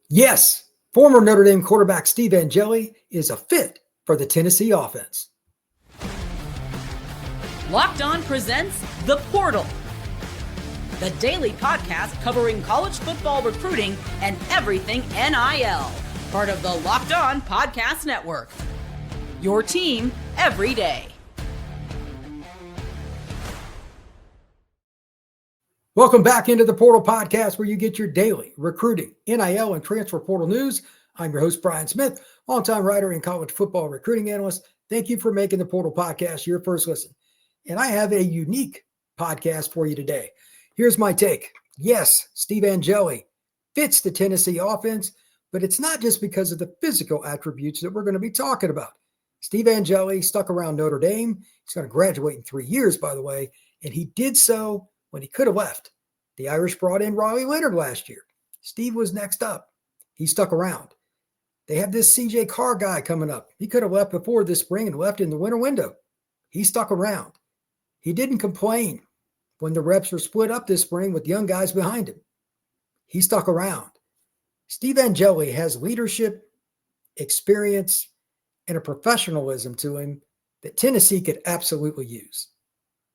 Yes, former Notre Dame quarterback Steve Angeli is a fit for the Tennessee offense. Locked On presents The Portal, the daily podcast covering college football recruiting and everything NIL. Part of the Locked On Podcast Network. Your team every day. Welcome back into the Portal Podcast, where you get your daily recruiting, NIL, and transfer portal news. I'm your host, Brian Smith, longtime writer and college football recruiting analyst. Thank you for making the Portal Podcast your first listen. And I have a unique podcast for you today. Here's my take. Yes, Steve Angeli fits the Tennessee offense, but it's not just because of the physical attributes that we're going to be talking about. Steve Angeli stuck around Notre Dame. He's going to graduate in 3 years, by the way, and he did so when he could have left. The Irish brought in Riley Leonard last year. Steve was next up. He stuck around. They have this CJ Carr guy coming up. He could have left before this spring and left in the winter window. He stuck around. He didn't complain when the reps were split up this spring with young guys behind him. He stuck around. Steve Angeli has leadership, experience, and a professionalism to him that Tennessee could absolutely use.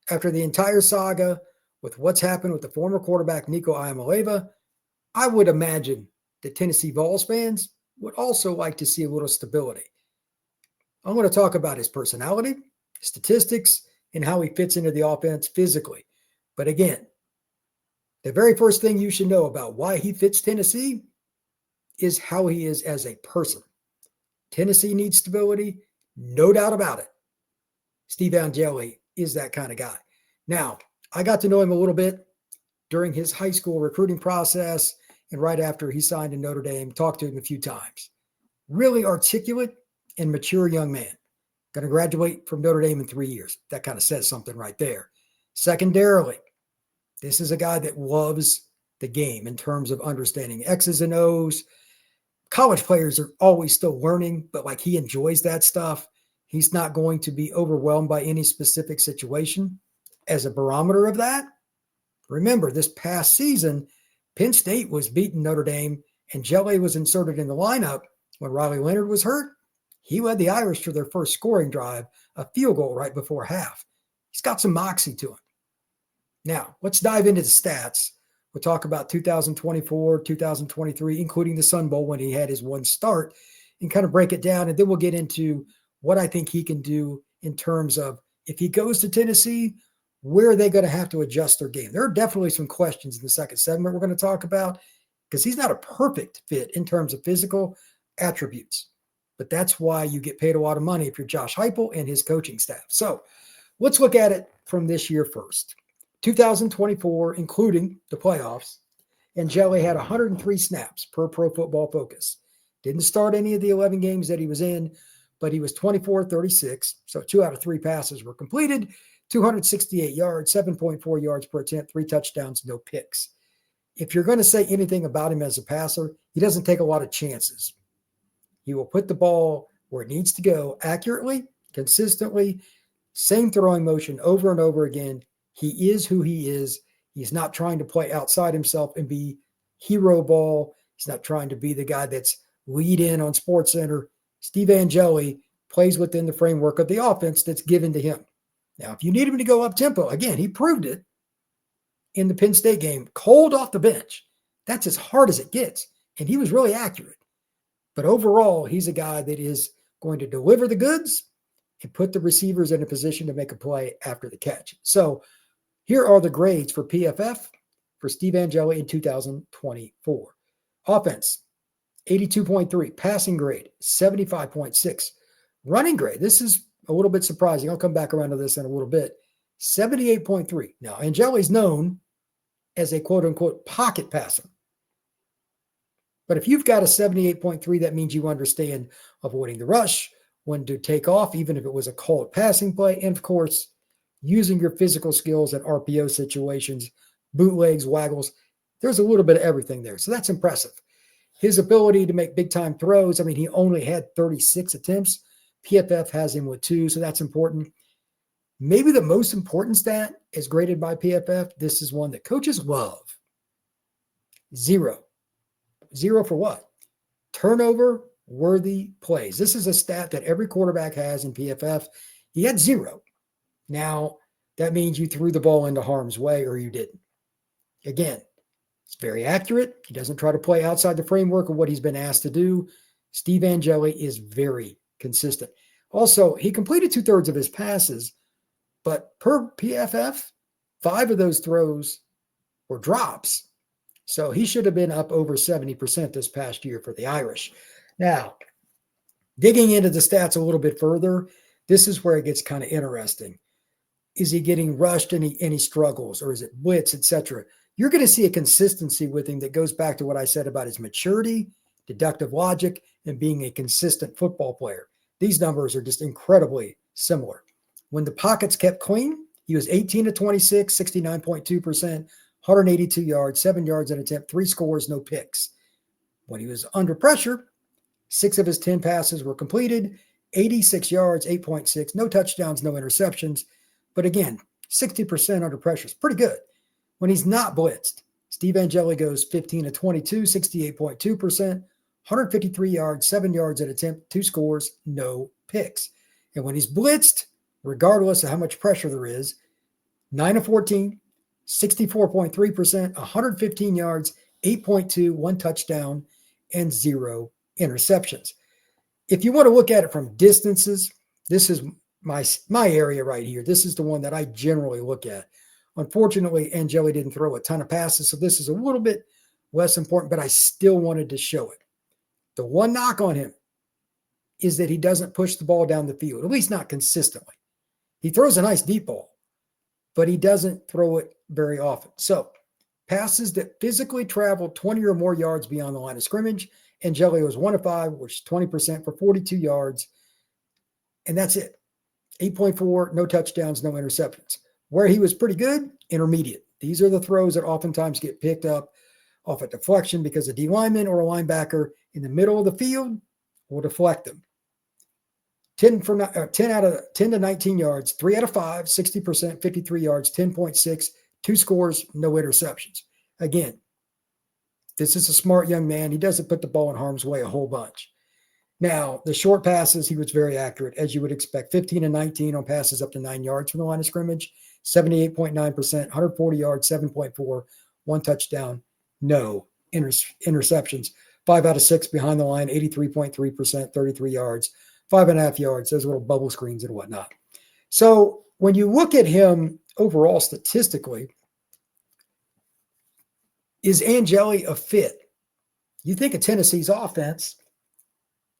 After the entire saga with what's happened with the former quarterback Nico Iamaleava, I would imagine that Tennessee Vols fans would also like to see a little stability. I'm going to talk about his personality, statistics, and how he fits into the offense physically. But again, the very first thing you should know about why he fits Tennessee is how he is as a person. Tennessee needs stability, no doubt about it. Steve Angeli is that kind of guy. Now, I got to know him a little bit during his high school recruiting process and right after he signed in Notre Dame, talked to him a few times. Really articulate and mature young man. Going to graduate from Notre Dame in 3 years. That kind of says something right there. Secondarily, this is a guy that loves the game in terms of understanding X's and O's. College players are always still learning, but like he enjoys that stuff. He's not going to be overwhelmed by any specific situation. As a barometer of that, remember this past season, Penn State was beating Notre Dame and Angeli was inserted in the lineup when Riley Leonard was hurt. He led the Irish to their first scoring drive, a field goal right before half. He's got some moxie to him. Now, let's dive into the stats. We'll talk about 2024, 2023, including the Sun Bowl when he had his one start, and kind of break it down. And then we'll get into what I think he can do in terms of if he goes to Tennessee, where are they going to have to adjust their game? There are definitely some questions in the second segment we're going to talk about because he's not a perfect fit in terms of physical attributes. But that's why you get paid a lot of money if you're Josh Heupel and his coaching staff. So let's look at it from this year first. 2024, including the playoffs, Angeli had 103 snaps per Pro Football Focus. Didn't start any of the 11 games that he was in, but he was 24-36. So 2 out of 3 passes were completed. 268 yards, 7.4 yards per attempt, 3 touchdowns, no picks. If you're going to say anything about him as a passer, he doesn't take a lot of chances. He will put the ball where it needs to go accurately, consistently, same throwing motion over and over again. He is who he is. He's not trying to play outside himself and be hero ball. He's not trying to be the guy that's lead in on SportsCenter. Steve Angeli plays within the framework of the offense that's given to him. Now, if you need him to go up tempo, again, he proved it in the Penn State game, cold off the bench. That's as hard as it gets. And he was really accurate. But overall, he's a guy that is going to deliver the goods and put the receivers in a position to make a play after the catch. So here are the grades for PFF for Steve Angeli in 2024. Offense, 82.3. Passing grade, 75.6. Running grade, this is a little bit surprising. I'll come back around to this in a little bit. 78.3. Now, Angeli's known as a quote-unquote pocket passer. But if you've got a 78.3, that means you understand avoiding the rush, when to take off, even if it was a called passing play, and of course, using your physical skills at RPO situations, bootlegs, waggles. There's a little bit of everything there. So that's impressive. His ability to make big-time throws, I mean, he only had 36 attempts. PFF has him with 2, so that's important. Maybe the most important stat is graded by PFF. This is one that coaches love. 0. 0 for what? turnover-worthy plays. This is a stat that every quarterback has in PFF. He had 0. Now, that means you threw the ball into harm's way or you didn't. Again, it's very accurate. He doesn't try to play outside the framework of what he's been asked to do. Steve Angeli is very consistent. Also, he completed 2/3 of his passes, but per PFF, 5 of those throws were drops. So he should have been up over 70% this past year for the Irish. Now, digging into the stats a little bit further, this is where it gets kind of interesting. Is he getting rushed and he struggles, or is it blitz, etc.? You're going to see a consistency with him that goes back to what I said about his maturity, deductive logic, and being a consistent football player. These numbers are just incredibly similar. When the pockets kept clean, he was 18 to 26, 69.2%, 182 yards, 7 yards an attempt, 3 scores, no picks. When he was under pressure, 6 of his 10 passes were completed, 86 yards, 8.6, no touchdowns, no interceptions. But again, 60% under pressure is pretty good. When he's not blitzed, Steve Angeli goes 15 to 22, 68.2%, 153 yards, 7 yards an attempt, 2 scores, no picks. And when he's blitzed, regardless of how much pressure there is, 9 of 14, 64.3%, 115 yards, 8.2, 1 touchdown, and 0 interceptions. If you want to look at it from distances, this is my area right here. This is the one that I generally look at. Unfortunately, Angeli didn't throw a ton of passes, so this is a little bit less important, but I still wanted to show it. The one knock on him is that he doesn't push the ball down the field, at least not consistently. He throws a nice deep ball, but he doesn't throw it very often. So passes that physically travel 20 or more yards beyond the line of scrimmage, Angeli was 1 of 5, which is 20% for 42 yards. And that's it. 8.4, no touchdowns, no interceptions. Where he was pretty good, intermediate. These are the throws that oftentimes get picked up off a deflection because a D lineman or a linebacker in the middle of the field will deflect them. 10 out of 10 to 19 yards, 3 out of 5, 60%, 53 yards, 10.6, 2 scores, no interceptions. Again, this is a smart young man. He doesn't put the ball in harm's way a whole bunch. Now, the short passes, he was very accurate, as you would expect. 15 and 19 on passes up to 9 yards from the line of scrimmage, 78.9%, 140 yards, 7.4, 1 touchdown, no interceptions. 5 out of 6 behind the line, 83.3%, 33 yards, 5.5 yards, those little bubble screens and whatnot. So when you look at him overall statistically, is Angeli a fit? You think of Tennessee's offense,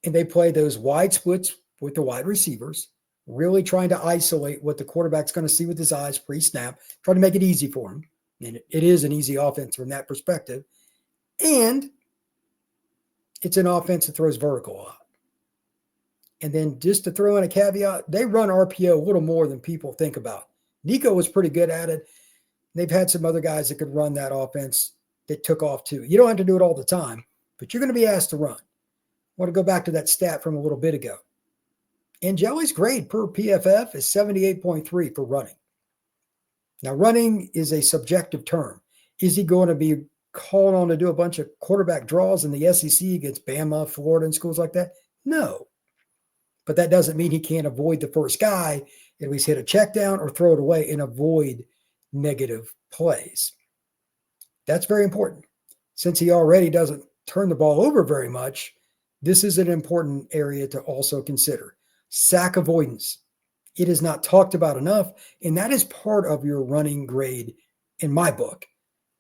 and they play those wide splits with the wide receivers, really trying to isolate what the quarterback's going to see with his eyes pre-snap, trying to make it easy for him. And it is an easy offense from that perspective. And it's an offense that throws vertical a lot. And then just to throw in a caveat, they run RPO a little more than people think about. Nico was pretty good at it. They've had some other guys that could run that offense that took off too. You don't have to do it all the time, but you're going to be asked to run. I want to go back to that stat from a little bit ago. Angeli's grade per PFF is 78.3 for running. Now, running is a subjective term. Is he going to be called on to do a bunch of quarterback draws in the SEC against Bama, Florida, and schools like that? No. But that doesn't mean he can't avoid the first guy, at least hit a check down or throw it away and avoid negative plays. That's very important. Since he already doesn't turn the ball over very much, this is an important area to also consider. Sack avoidance. It is not talked about enough, and that is part of your running grade in my book.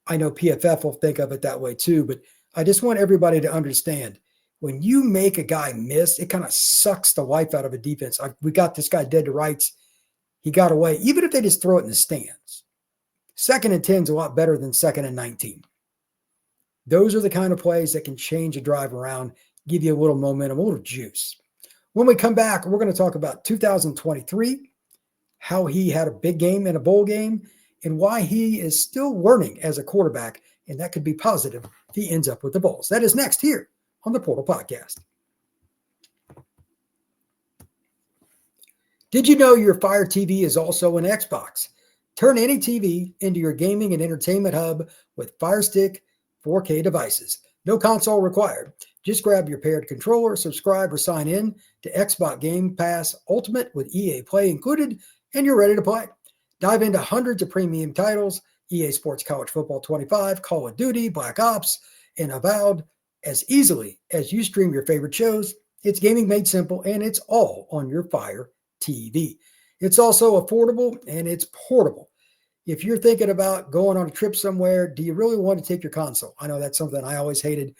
I know PFF will think of it that way too, but I just want everybody to understand, when you make a guy miss, it kind of sucks the life out of a defense. We got this guy dead to rights. He got away, even if they just throw it in the stands. 2nd and 10 is a lot better than 2nd and 19. Those are the kind of plays that can change a drive around, give you a little momentum, a little juice. When we come back, we're going to talk about 2023, how he had a big game in a bowl game, and why he is still learning as a quarterback, and that could be positive if he ends up with the Vols. That is next here on the Portal Podcast. Did you know your Fire TV is also an Xbox? Turn any TV into your gaming and entertainment hub with Fire Stick 4K devices. No console required. Just grab your paired controller, subscribe, or sign in to Xbox Game Pass Ultimate with EA Play included, and you're ready to play. Dive into hundreds of premium titles, EA Sports College Football 25, Call of Duty, Black Ops, and Avowed as easily as you stream your favorite shows. It's gaming made simple, and it's all on your Fire TV. It's also affordable, and it's portable. If you're thinking about going on a trip somewhere, do you really want to take your console? I know that's something I always hated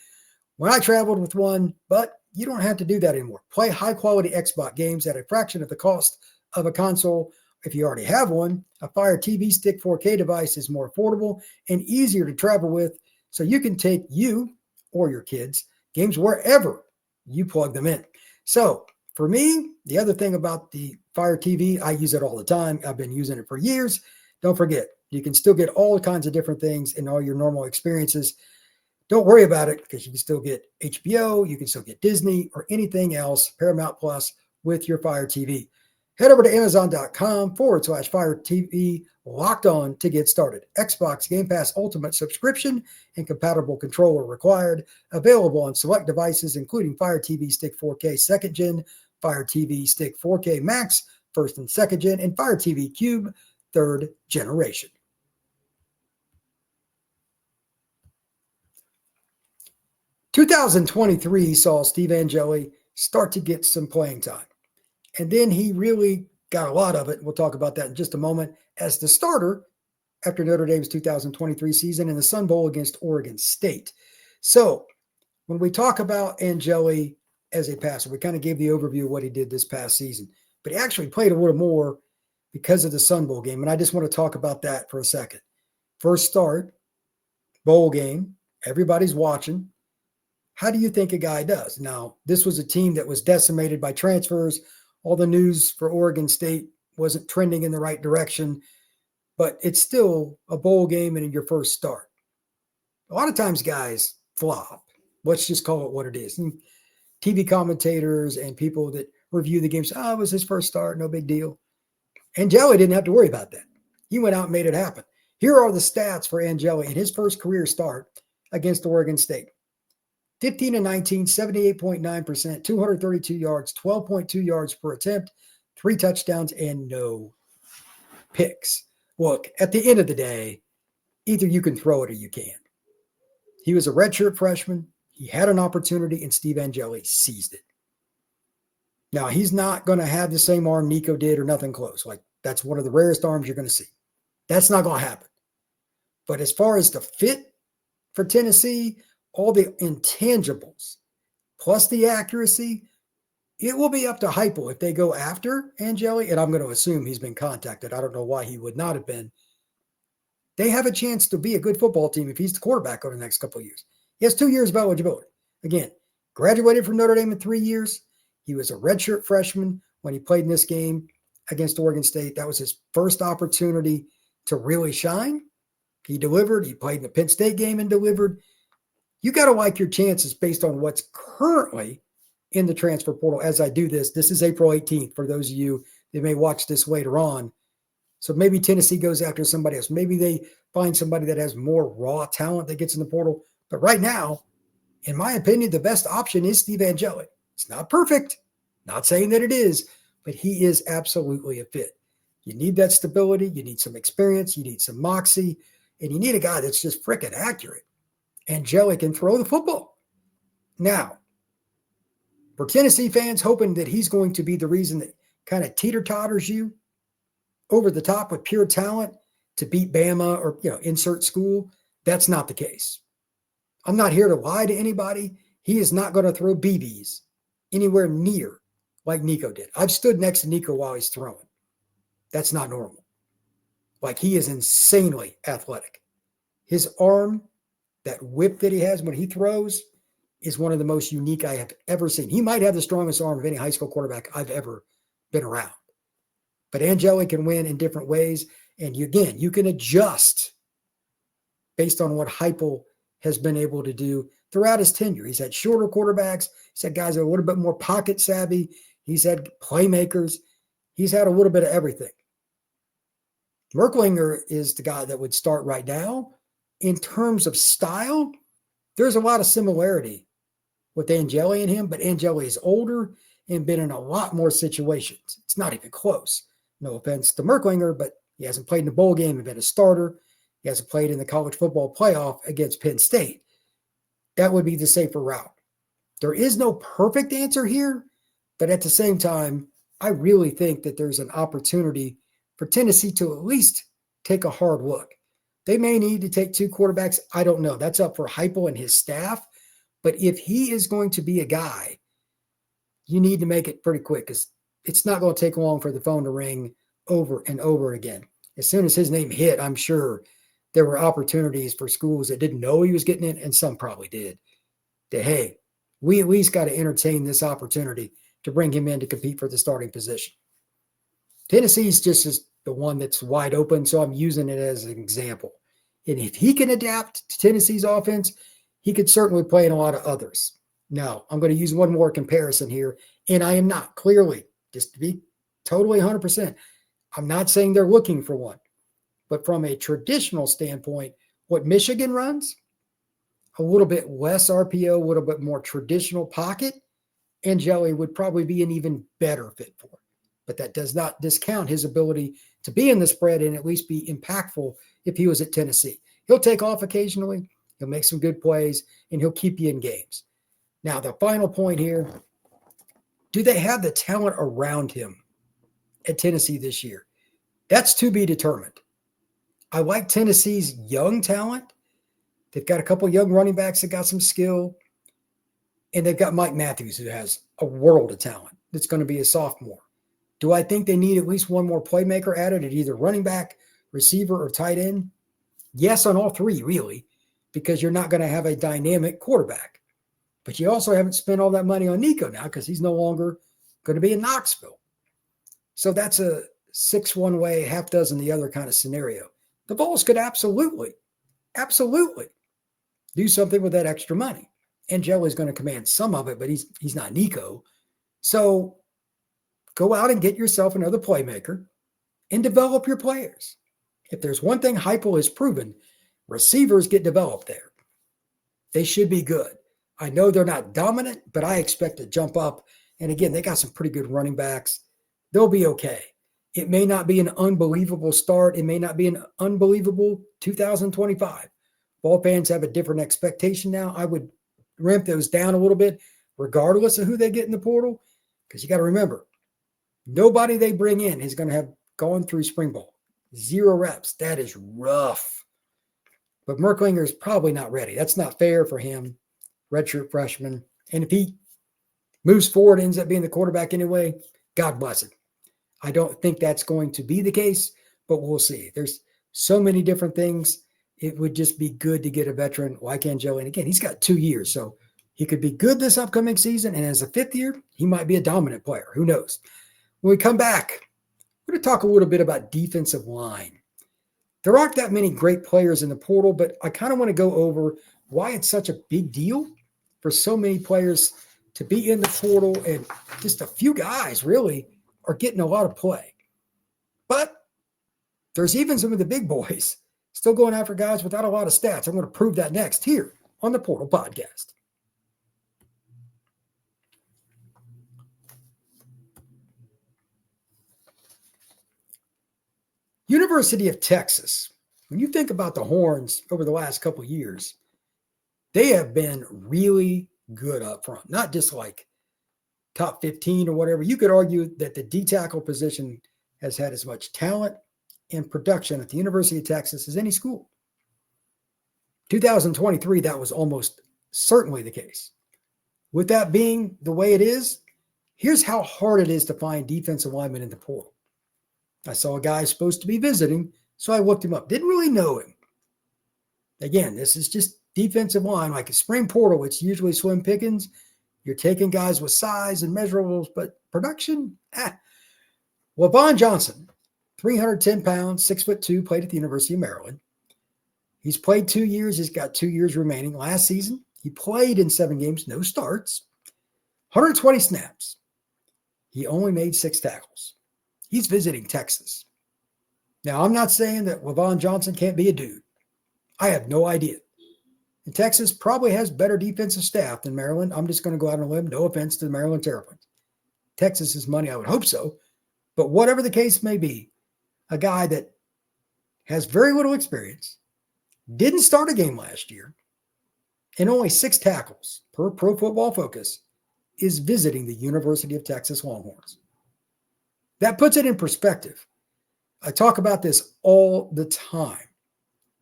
when I traveled with one, but you don't have to do that anymore. Play high-quality Xbox games at a fraction of the cost of a console. If you already have one, a Fire TV Stick 4K device is more affordable and easier to travel with, so you can take you or your kids games wherever you plug them in. So for me, the other thing about the Fire TV, I use it all the time. I've been using it for years. Don't forget, you can still get all kinds of different things in all your normal experiences. Don't worry about it because you can still get HBO, you can still get Disney or anything else, Paramount Plus, with your Fire TV. Head over to Amazon.com/Fire TV Locked On to get started. Xbox Game Pass Ultimate subscription and compatible controller required. Available on select devices, including Fire TV Stick 4K 2nd Gen, Fire TV Stick 4K Max 1st and 2nd Gen, and Fire TV Cube 3rd generation. "2023 saw Steve Angeli start to get some playing time. And then he really got a lot of it. We'll talk about that in just a moment as the starter after Notre Dame's 2023 season in the Sun Bowl against Oregon State. So when we talk about Angeli as a passer, we kind of gave the overview of what he did this past season, but he actually played a little more because of the Sun Bowl game. And I just want to talk about that for a second. First start, bowl game, everybody's watching. How do you think a guy does? Now, this was a team that was decimated by transfers. All the news for Oregon State wasn't trending in the right direction, but it's still a bowl game and in your first start. A lot of times guys flop. Let's just call it what it is. And TV commentators and people that review the game say, it was his first start, no big deal. Angeli didn't have to worry about that. He went out and made it happen. Here are the stats for Angeli in his first career start against Oregon State. 15-19, 78.9%, 232 yards, 12.2 yards per attempt, 3 touchdowns, and no picks. Look, at the end of the day, either you can throw it or you can't. He was a redshirt freshman. He had an opportunity, and Steve Angeli seized it. Now, he's not going to have the same arm Nico did or nothing close. Like, that's one of the rarest arms you're going to see. That's not going to happen. But as far as the fit for Tennessee, all the intangibles, plus the accuracy, it will be up to Heupel if they go after Angeli, and I'm going to assume he's been contacted. I don't know why he would not have been. They have a chance to be a good football team if he's the quarterback over the next couple of years. He has 2 years of eligibility. Again, graduated from Notre Dame in 3 years. He was a redshirt freshman when he played in this game against Oregon State. That was his first opportunity to really shine. He delivered. He played in the Penn State game and delivered. You got to like your chances based on what's currently in the transfer portal. As I do this, this is April 18th for those of you that may watch this later on. So maybe Tennessee goes after somebody else. Maybe they find somebody that has more raw talent that gets in the portal. But right now, in my opinion, the best option is Steve Angeli. It's not perfect. Not saying that it is, but he is absolutely a fit. You need that stability. You need some experience. You need some moxie. And you need a guy that's just freaking accurate. Angeli can throw the football. Now, for Tennessee fans hoping that he's going to be the reason that kind of teeter-totters you over the top with pure talent to beat Bama or, insert school, that's not the case. I'm not here to lie to anybody. He is not going to throw BBs anywhere near like Nico did. I've stood next to Nico while he's throwing. That's not normal. Like, he is insanely athletic. His arm, that whip that he has when he throws, is one of the most unique I have ever seen. He might have the strongest arm of any high school quarterback I've ever been around. But Angeli can win in different ways. And you can adjust based on what Heupel has been able to do throughout his tenure. He's had shorter quarterbacks. He's had guys that are a little bit more pocket savvy. He's had playmakers. He's had a little bit of everything. Merklinger is the guy that would start right now. In terms of style, there's a lot of similarity with Angeli and him, but Angeli is older and been in a lot more situations. It's not even close. No offense to Merklinger, but he hasn't played in a bowl game and been a starter. He hasn't played in the college football playoff against Penn State. That would be the safer route. There is no perfect answer here, but at the same time, I really think that there's an opportunity for Tennessee to at least take a hard look. They may need to take 2 quarterbacks. I don't know. That's up for Heupel and his staff. But if he is going to be a guy, you need to make it pretty quick because it's not going to take long for the phone to ring over and over again. As soon as his name hit, I'm sure there were opportunities for schools that didn't know he was getting it, and some probably did. That, hey, we at least got to entertain this opportunity to bring him in to compete for the starting position. Tennessee's just is the one that's wide open, so I'm using it as an example. And if he can adapt to Tennessee's offense, he could certainly play in a lot of others. Now, I'm going to use one more comparison here, and I am not, clearly, just to be totally 100%, I'm not saying they're looking for one. But from a traditional standpoint, what Michigan runs, a little bit less RPO, a little bit more traditional pocket, Angeli would probably be an even better fit for. But that does not discount his ability to be in the spread and at least be impactful if he was at Tennessee. He'll take off occasionally, he'll make some good plays, and he'll keep you in games. Now, the final point here, do they have the talent around him at Tennessee this year? That's to be determined. I like Tennessee's young talent. They've got a couple of young running backs that got some skill. And they've got Mike Matthews, who has a world of talent. That's going to be a sophomore. Do I think they need at least one more playmaker added at either running back, receiver, or tight end? Yes, on all three, really, because you're not going to have a dynamic quarterback. But you also haven't spent all that money on Nico now because he's no longer going to be in Knoxville. So that's a 6 one way, half dozen the other kind of scenario. The Vols could absolutely do something with that extra money. Angeli's going to command some of it, but he's not Nico. So go out and get yourself another playmaker and develop your players. If there's one thing Heupel has proven, receivers get developed there. They should be good. I know they're not dominant, but I expect to jump up. And again, they got some pretty good running backs. They'll be okay. It may not be an unbelievable start. It may not be an unbelievable 2025. Ball fans have a different expectation now. I would ramp those down a little bit, regardless of who they get in the portal, because you got to remember, nobody they bring in is going to have gone through spring ball. 0 reps. That is rough. But Merklinger is probably not ready. That's not fair for him, redshirt freshman. And if he moves forward, ends up being the quarterback anyway, God bless him. I don't think that's going to be the case, but we'll see. There's so many different things. It would just be good to get a veteran like Angeli. And again, he's got 2 years, so he could be good this upcoming season. And as a 5th year, he might be a dominant player. Who knows? When we come back, we're going to talk a little bit about defensive line. There aren't that many great players in the portal, but I kind of want to go over why it's such a big deal for so many players to be in the portal, and just a few guys really are getting a lot of play. But there's even some of the big boys still going after guys without a lot of stats. I'm going to prove that next here on the Portal Podcast. University of Texas. When you think about the Horns over the last couple of years, they have been really good up front. Not just like top 15 or whatever. You could argue that the D-tackle position has had as much talent and production at the University of Texas as any school. 2023, that was almost certainly the case. With that being the way it is, here's how hard it is to find defensive linemen in the portal. I saw a guy supposed to be visiting, so I looked him up. Didn't really know him. Again, this is just defensive line. Like a spring portal, it's usually slim pickings. You're taking guys with size and measurables, but production, Levon Johnson, 310 pounds, 6'2", played at the University of Maryland. He's played 2 years. He's got 2 years remaining. Last season, he played in 7 games, no starts, 120 snaps. He only made 6 tackles. He's visiting Texas. Now, I'm not saying that Levon Johnson can't be a dude. I have no idea. And Texas probably has better defensive staff than Maryland. I'm just going to go out on a limb. No offense to the Maryland Terrapins. Texas is money. I would hope so. But whatever the case may be, a guy that has very little experience, didn't start a game last year, and only 6 tackles per Pro Football Focus, is visiting the University of Texas Longhorns. That puts it in perspective. I talk about this all the time.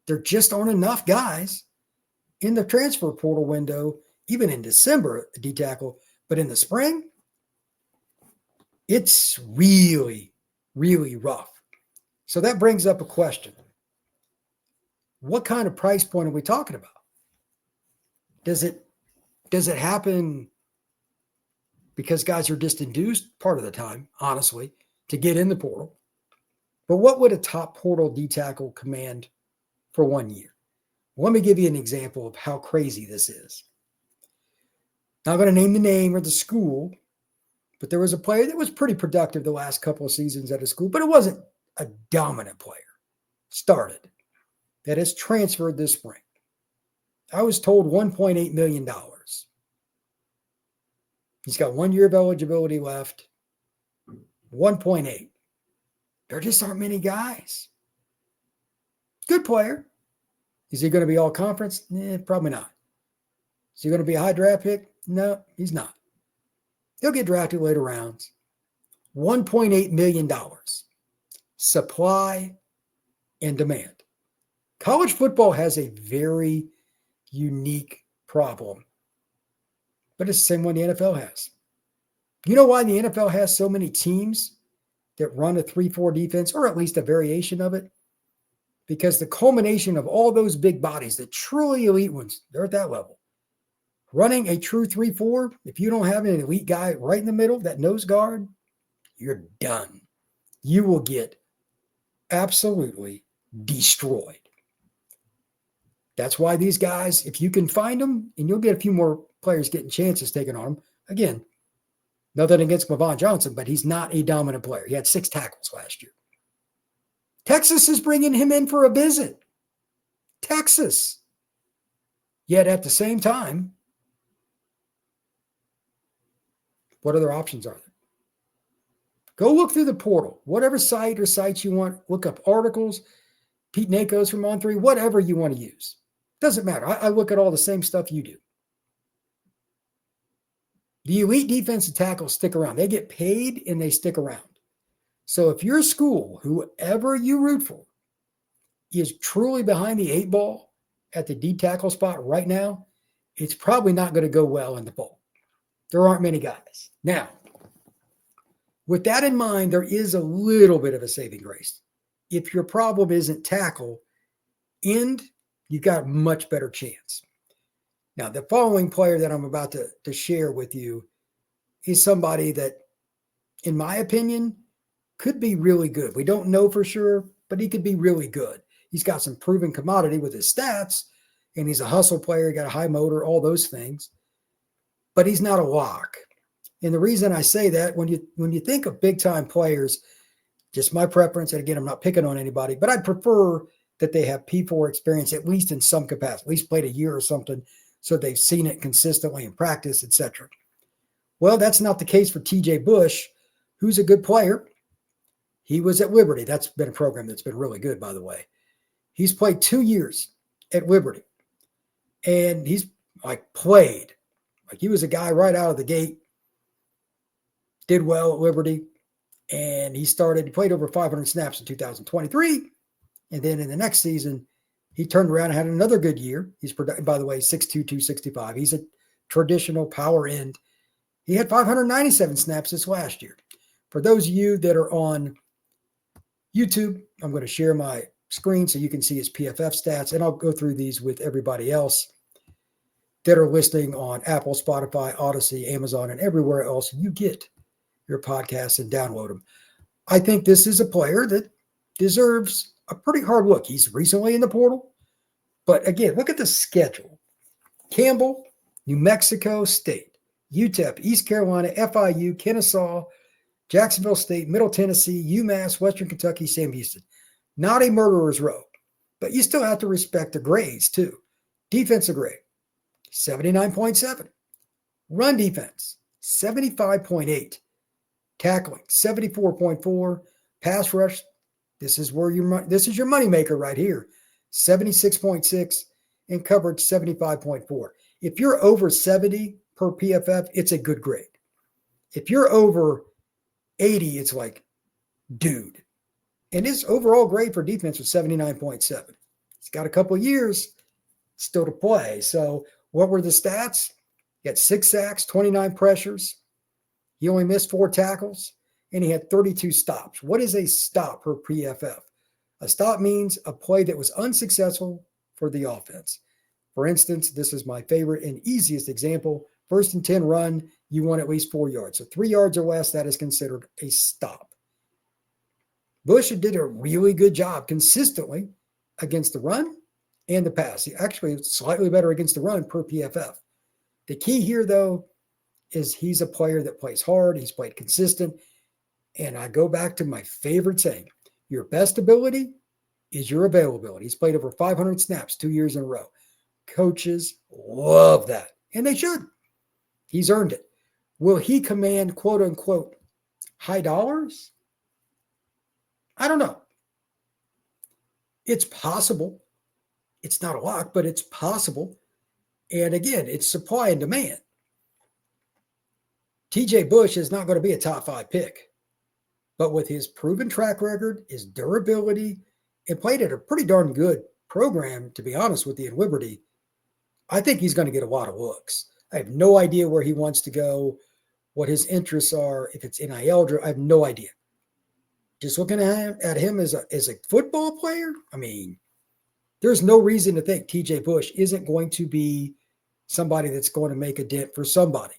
There just aren't enough guys in the transfer portal window, even in December, a D tackle, but in the spring, it's really, really rough. So that brings up a question. What kind of price point are we talking about? Does it happen because guys are just induced part of the time, honestly, to get in the portal? But what would a top portal D tackle command for 1 year? Let me give you an example of how crazy this is. Not going to name the name or the school, but there was a player that was pretty productive the last couple of seasons at a school, but it wasn't a dominant player. Started. That has transferred this spring. I was told $1.8 million. He's got 1 year of eligibility left. 1.8. There just aren't many guys. Good player. Is he going to be all conference? Probably not. Is he going to be a high draft pick? No, he's not. He'll get drafted later rounds. $1.8 million. Supply and demand. College football has a very unique problem, but it's the same one the NFL has. You know why the NFL has so many teams that run a 3-4 defense, or at least a variation of it? Because the culmination of all those big bodies, the truly elite ones, they're at that level. Running a true 3-4, if you don't have an elite guy right in the middle, that nose guard, you're done. You will get absolutely destroyed. That's why these guys, if you can find them, and you'll get a few more players getting chances taken on them. Again, nothing against Mavon Johnson, but he's not a dominant player. He had 6 tackles last year. Texas is bringing him in for a visit. Texas. Yet at the same time, what other options are there? Go look through the portal. Whatever site or sites you want, look up articles, Pete Nakos from On3, whatever you want to use. Doesn't matter. I look at all the same stuff you do. The elite defensive tackles stick around. They get paid and they stick around. So if your school, whoever you root for, is truly behind the 8 ball at the D tackle spot right now, it's probably not going to go well in the bowl. There aren't many guys. Now, with that in mind, there is a little bit of a saving grace. If your problem isn't tackle, end, you've got a much better chance. Now, the following player that I'm about to share with you is somebody that, in my opinion, could be really good. We don't know for sure, but he could be really good. He's got some proven commodity with his stats, and he's a hustle player, got a high motor, all those things. But he's not a lock. And the reason I say that, when you think of big-time players, just my preference, and again, I'm not picking on anybody, but I prefer that they have P4 experience, at least in some capacity, at least played a year or something, so they've seen it consistently in practice, etc. Well, that's not the case for TJ Bush, who's a good player. He was at Liberty. That's been a program that's been really good, by the way. He's played 2 years at Liberty, and he's played. He was a guy right out of the gate, did well at Liberty, and he played over 500 snaps in 2023. And then in the next season, he turned around and had another good year. He's, by the way, 6'2", 265. He's a traditional power end. He had 597 snaps this last year. For those of you that are on YouTube, I'm going to share my screen so you can see his PFF stats, and I'll go through these with everybody else that are listening on Apple, Spotify, Odyssey, Amazon, and everywhere else you get your podcasts and download them. I think this is a player that deserves a pretty hard look. He's recently in the portal, but again, look at the schedule. Campbell, New Mexico State, UTEP, East Carolina, FIU, Kennesaw, Jacksonville State, Middle Tennessee, UMass, Western Kentucky, Sam Houston. Not a murderer's row, but you still have to respect the grades too. Defensive grade, 79.7. Run defense, 75.8. Tackling, 74.4. Pass rush, this is your moneymaker right here, 76.6. And coverage, 75.4. If you're over 70 per PFF, it's a good grade. If you're over 80, it's like, dude. And his overall grade for defense was 79.7. He's got a couple of years still to play. So what were the stats? He had 6 sacks, 29 pressures. He only missed 4 tackles, and he had 32 stops. What is a stop per PFF? A stop means a play that was unsuccessful for the offense. For instance, this is my favorite and easiest example. 1st and 10 run, you want at least 4 yards. So 3 yards or less, that is considered a stop. Bush did a really good job consistently against the run and the pass. He actually slightly better against the run per PFF. The key here, though, is he's a player that plays hard. He's played consistent. And I go back to my favorite saying, your best ability is your availability. He's played over 500 snaps 2 years in a row. Coaches love that, and they should. He's earned it. Will he command, quote unquote, high dollars? I don't know. It's possible. It's not a lot, but it's possible. And again, it's supply and demand. TJ Bush is not going to be a top 5 pick. But with his proven track record, his durability, and played at a pretty darn good program, to be honest with you, in Liberty, I think he's going to get a lot of looks. I have no idea where he wants to go, what his interests are, if it's NIL, I have no idea. Just looking at him as a football player, I mean, there's no reason to think TJ Bush isn't going to be somebody that's going to make a dent for somebody.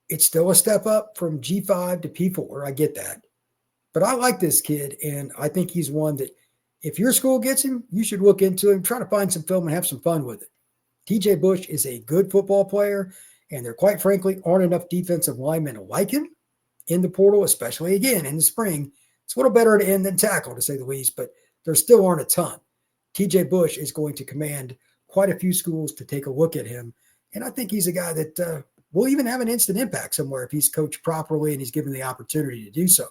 It's still a step up from G5 to P4. I get that. But I like this kid, and I think he's one that if your school gets him, you should look into him, try to find some film and have some fun with it. TJ Bush is a good football player, and there, quite frankly, aren't enough defensive linemen like him in the portal, especially, again, in the spring. It's a little better to end than tackle, to say the least, but there still aren't a ton. TJ Bush is going to command quite a few schools to take a look at him, and I think he's a guy that will even have an instant impact somewhere if he's coached properly and he's given the opportunity to do so.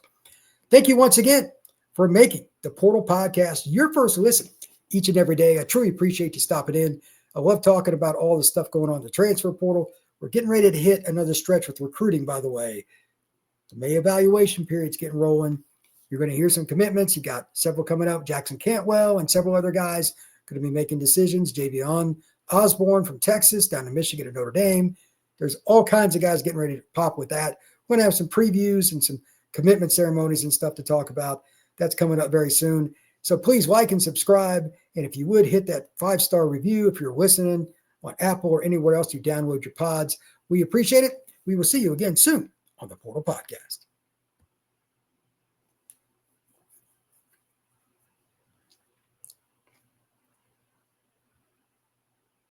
Thank you once again for making the Portal Podcast your first listen each and every day. I truly appreciate you stopping in. I love talking about all the stuff going on in the transfer portal. We're getting ready to hit another stretch with recruiting, by the way. The May evaluation period's getting rolling. You're going to hear some commitments. You got several coming up. Jackson Cantwell and several other guys going to be making decisions. Javion Osborne from Texas down to Michigan at Notre Dame. There's all kinds of guys getting ready to pop with that. We're going to have some previews and some commitment ceremonies and stuff to talk about. That's coming up very soon. So please like and subscribe. And if you would, hit that 5-star review if you're listening on Apple or anywhere else you download your pods. We appreciate it. We will see you again soon on the Portal Podcast.